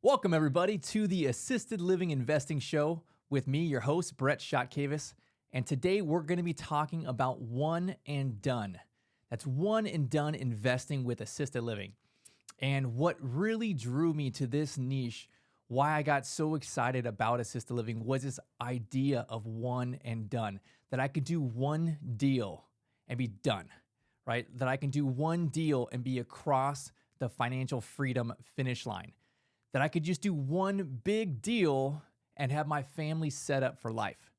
Welcome, everybody, to the Assisted Living Investing Show with me, your host, Brett Shotkavis. And today we're going to be talking about one and done. That's one and done investing with assisted living. And what really drew me to this niche, why I got so excited about assisted living, was this idea of one and done, that I could do one deal and be done, right? That I can do one deal and be across the financial freedom finish line. That I could just do one big deal and have my family set up for life.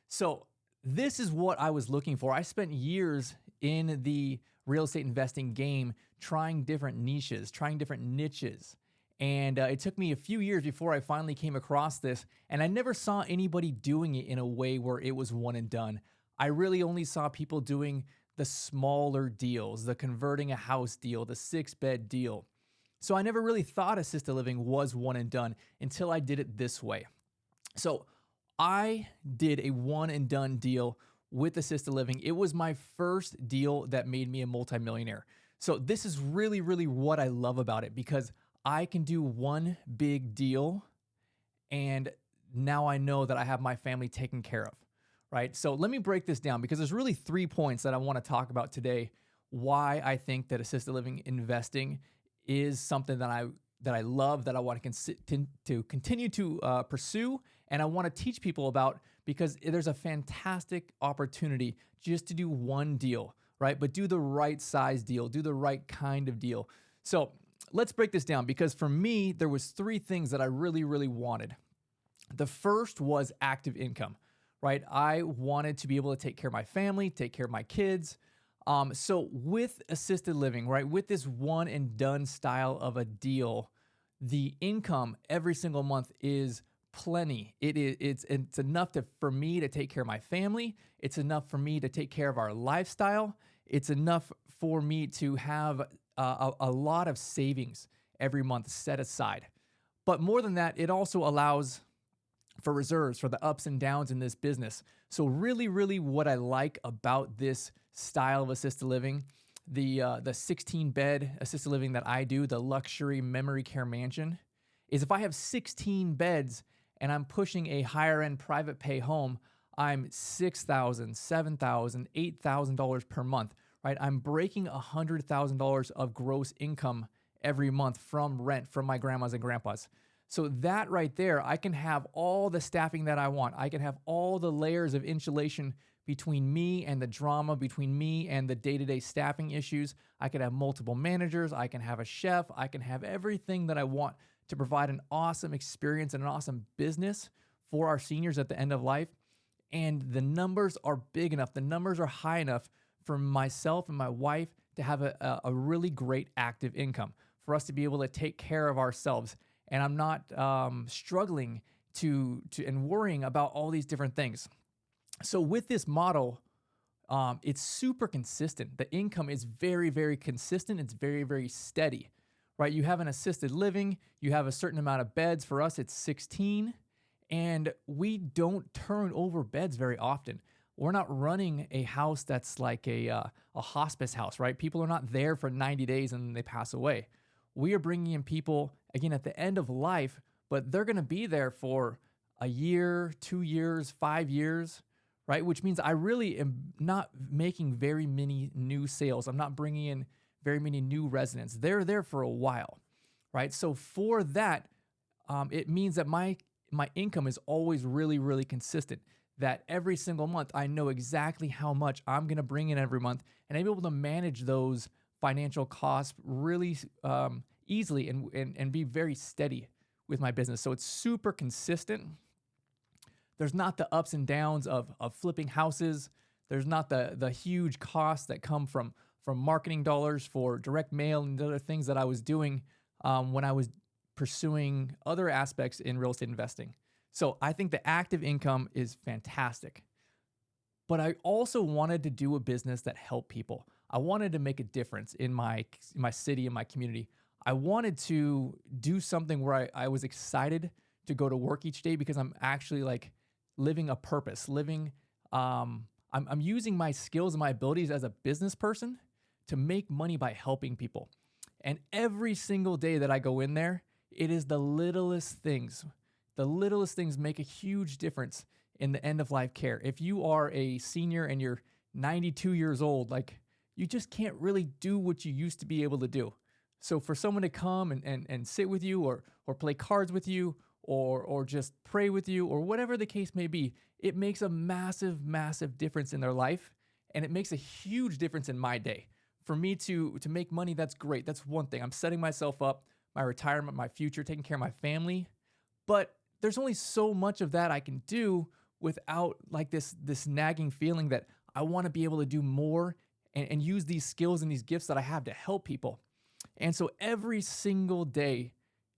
So this is what I was looking for. I spent years in the real estate investing game trying different niches, trying different niches. And it took me a few years before I finally came across this. And I never saw anybody doing it in a way where it was one and done. I really only saw people doing the smaller deals, the converting a house deal, the 6-bed deal. So I never really thought assisted living was one and done until I did it this way. So I did a one and done deal with assisted living. It was my first deal that made me a multimillionaire. So this is really, really what I love about it, because I can do one big deal and now I know that I have my family taken care of, right? So let me break this down, because there's really 3 points that I want to talk about today, why I think that assisted living investing is something that I love, that I want to continue to pursue, and I want to teach people about, because there's a fantastic opportunity just to do one deal, right? But do the right size deal, do the right kind of deal. So let's break this down, because for me, there was 3 things that I really, really wanted. The first was active income, right? I wanted to be able to take care of my family, take care of my kids. So with assisted living, right, with this one and done style of a deal, the income every single month is plenty. It's enough for me to take care of my family. It's enough for me to take care of our lifestyle. It's enough for me to have a lot of savings every month set aside. But more than that, it also allows for reserves for the ups and downs in this business. So really, really what I like about this style of assisted living, the 16-bed assisted living that I do, the luxury memory care mansion, is if I have 16 beds and I'm pushing a higher end private pay home, I'm $6,000, $7,000, $8,000 per month, right? I'm breaking $100,000 of gross income every month from rent from my grandmas and grandpas. So that right there, I can have all the staffing that I want. I can have all the layers of insulation between me and the drama, between me and the day-to-day staffing issues. I can have multiple managers. I can have a chef. I can have everything that I want to provide an awesome experience and an awesome business for our seniors at the end of life. And the numbers are big enough. The numbers are high enough for myself and my wife to have a really great active income, for us to be able to take care of ourselves. And I'm not struggling to and worrying about all these different things. So with this model, it's super consistent. The income is very, very consistent. It's very, very steady, right? You have an assisted living. You have a certain amount of beds. For us, it's 16. And we don't turn over beds very often. We're not running a house that's like a hospice house, right? People are not there for 90 days and they pass away. We are bringing in people, again, at the end of life, but they're going to be there for a year, 2 years, 5 years, right? Which means I really am not making very many new sales. I'm not bringing in very many new residents. They're there for a while, right? So for that, it means that my income is always really, really consistent. That every single month, I know exactly how much I'm going to bring in every month, and I'm able to manage those financial costs really easily and be very steady with my business. So it's super consistent. There's not the ups and downs of flipping houses. There's not the huge costs that come from marketing dollars for direct mail and other things that I was doing when I was pursuing other aspects in real estate investing. So I think the active income is fantastic. But I also wanted to do a business that helped people. I wanted to make a difference in my city, in my community. I wanted to do something where I was excited to go to work each day, because I'm actually like living a purpose, I'm using my skills and my abilities as a business person to make money by helping people. And every single day that I go in there It is the littlest things. The littlest things make a huge difference in the end of life care. If you are a senior and you're 92 years old, like you just can't really do what you used to be able to do. So for someone to come and sit with you or play cards with you or just pray with you or whatever the case may be, it makes a massive, massive difference in their life. And it makes a huge difference in my day. For me to make money, that's great. That's one thing. I'm setting myself up, my retirement, my future, taking care of my family. But there's only so much of that I can do without like this nagging feeling that I want to be able to do more and use these skills and these gifts that I have to help people. And so every single day,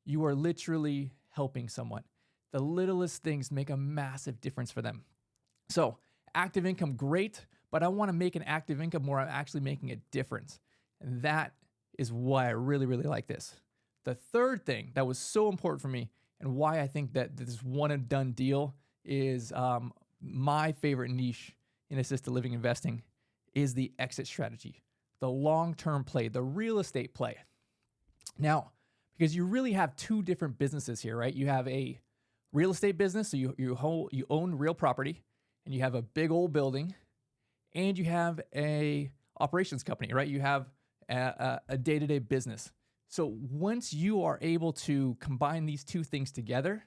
you are literally helping someone. The littlest things make a massive difference for them. So active income, great, but I want to make an active income where I'm actually making a difference. And that is why I really, really like this. The third thing that was so important for me and why I think that this one and done deal is my favorite niche in assisted living investing is the exit strategy, the long-term play, the real estate play. Now, because you really have two different businesses here, right? You have a real estate business, so you own real property, and you have a big old building, and you have a operations company, right? You have a day-to-day business. So once you are able to combine these two things together,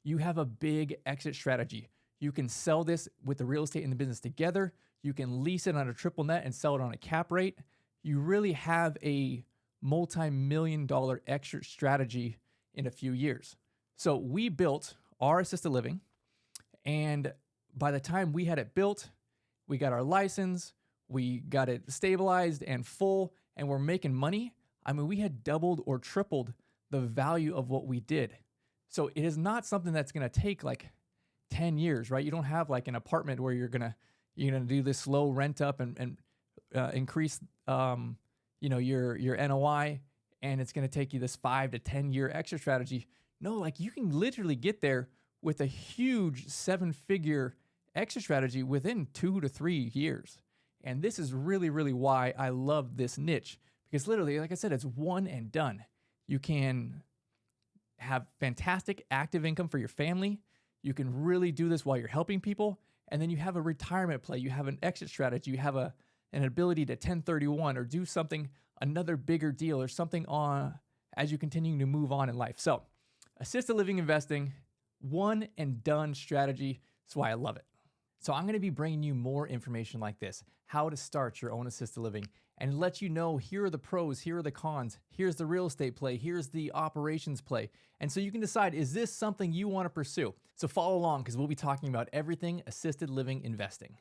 you have a big exit strategy. You can sell this with the real estate and the business together. You can lease it on a triple net and sell it on a cap rate. You really have a multi-million-dollar exit strategy in a few years. So we built our assisted living, and by the time we had it built, we got our license, we got it stabilized and full, and we're making money. I mean, we had doubled or tripled the value of what we did. So it is not something that's going to take like 10 years, right? You don't have like an apartment where you're gonna do this slow rent up and increase your NOI, and it's going to take you this 5 to 10 year exit strategy. No, like you can literally get there with a huge 7-figure exit strategy within 2 to 3 years. And this is really, really why I love this niche, because literally, like I said, it's one and done. You can have fantastic active income for your family. You can really do this while you're helping people. And then you have a retirement play. You have an exit strategy. You have an ability to 1031 or do something, another bigger deal or something on as you continue to move on in life. So assisted living investing, one and done strategy. That's why I love it. So I'm going to be bringing you more information like this, how to start your own assisted living, and let you know here are the pros, here are the cons, here's the real estate play, here's the operations play. And so you can decide, is this something you want to pursue? So follow along because we'll be talking about everything assisted living investing.